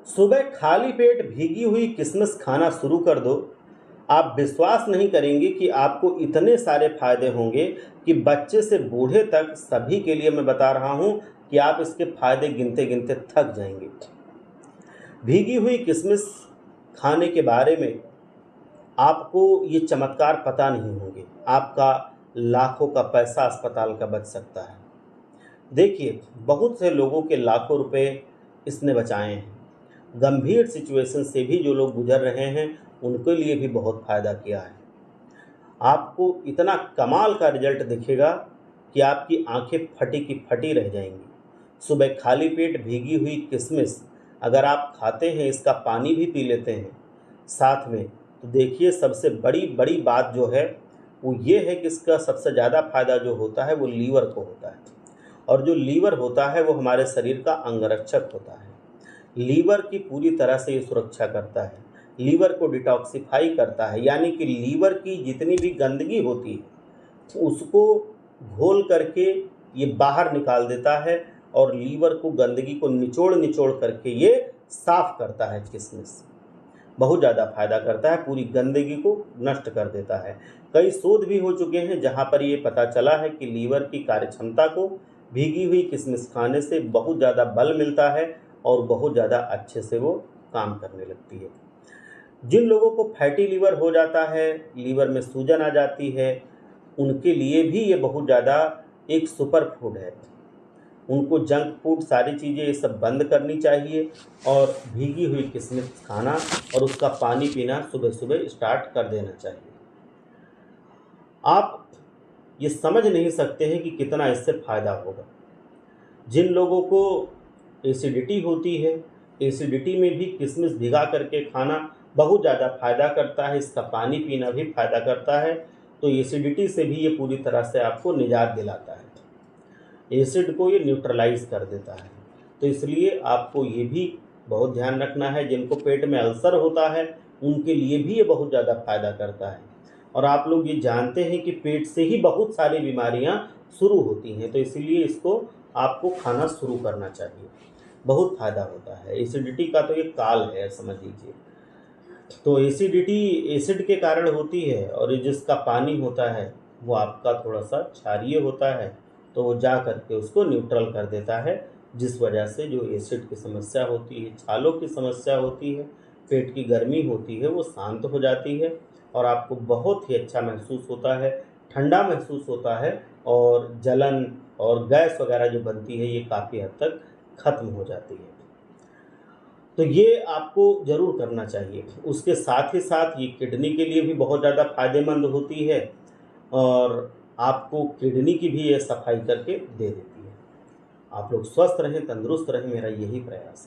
सुबह खाली पेट भीगी हुई किशमिश खाना शुरू कर दो। आप विश्वास नहीं करेंगे कि आपको इतने सारे फायदे होंगे कि बच्चे से बूढ़े तक सभी के लिए मैं बता रहा हूं कि आप इसके फायदे गिनते गिनते थक जाएंगे। भीगी हुई किशमिश खाने के बारे में आपको ये चमत्कार पता नहीं होंगे। आपका लाखों का पैसा अस्पताल का बच सकता है। देखिए, बहुत से लोगों के लाखों रुपए इसने बचाए हैं। गंभीर सिचुएशन से भी जो लोग गुजर रहे हैं उनके लिए भी बहुत फ़ायदा किया है। आपको इतना कमाल का रिजल्ट दिखेगा कि आपकी आंखें फटी की फटी रह जाएंगी। सुबह खाली पेट भीगी हुई किशमिश अगर आप खाते हैं, इसका पानी भी पी लेते हैं साथ में, तो देखिए सबसे बड़ी बड़ी बात जो है वो ये है कि इसका सबसे ज़्यादा फ़ायदा जो होता है वो लीवर को होता है। और जो लीवर होता है वो हमारे शरीर का अंगरक्षक होता है। लीवर की पूरी तरह से ये सुरक्षा करता है, लीवर को डिटॉक्सिफाई करता है, यानी कि लीवर की जितनी भी गंदगी होती है उसको घोल करके ये बाहर निकाल देता है और लीवर को गंदगी को निचोड़ निचोड़ करके ये साफ करता है। किशमिश बहुत ज़्यादा फायदा करता है, पूरी गंदगी को नष्ट कर देता है। कई शोध भी हो चुके हैं जहाँ पर ये पता चला है कि लीवर की कार्यक्षमता को भीगी हुई किशमिश खाने से बहुत ज़्यादा बल मिलता है और बहुत ज़्यादा अच्छे से वो काम करने लगती है। जिन लोगों को फैटी लीवर हो जाता है, लीवर में सूजन आ जाती है, उनके लिए भी ये बहुत ज़्यादा एक सुपर फूड है। उनको जंक फूड सारी चीज़ें ये सब बंद करनी चाहिए और भीगी हुई किशमिश खाना और उसका पानी पीना सुबह सुबह स्टार्ट कर देना चाहिए। आप ये समझ नहीं सकते हैं कि कितना इससे फ़ायदा होगा। जिन लोगों को एसिडिटी होती है, एसिडिटी में भी किशमिश भिगा करके खाना बहुत ज़्यादा फ़ायदा करता है, इसका पानी पीना भी फ़ायदा करता है। तो एसिडिटी से भी ये पूरी तरह से आपको निजात दिलाता है, एसिड को ये न्यूट्रलाइज कर देता है। तो इसलिए आपको ये भी बहुत ध्यान रखना है, जिनको पेट में अल्सर होता है उनके लिए भी ये बहुत ज़्यादा फ़ायदा करता है। और आप लोग ये जानते हैं कि पेट से ही बहुत सारी बीमारियां शुरू होती हैं, तो इसीलिए इसको आपको खाना शुरू करना चाहिए। बहुत फ़ायदा होता है। एसिडिटी का तो ये काल है, समझ लीजिए। तो एसिडिटी एसिड के कारण होती है और ये जिसका पानी होता है वो आपका थोड़ा सा क्षारीय होता है, तो वो जा करके उसको न्यूट्रल कर देता है, जिस वजह से जो एसिड की समस्या होती है, छालों की समस्या होती है, पेट की गर्मी होती है, वो शांत हो जाती है और आपको बहुत ही अच्छा महसूस होता है, ठंडा महसूस होता है और जलन और गैस वगैरह जो बनती है ये काफ़ी हद तक ख़त्म हो जाती है। तो ये आपको ज़रूर करना चाहिए। उसके साथ ही साथ ये किडनी के लिए भी बहुत ज़्यादा फ़ायदेमंद होती है और आपको किडनी की भी ये सफाई करके दे देती है। आप लोग स्वस्थ रहें, तंदुरुस्त रहें, मेरा यही प्रयास है।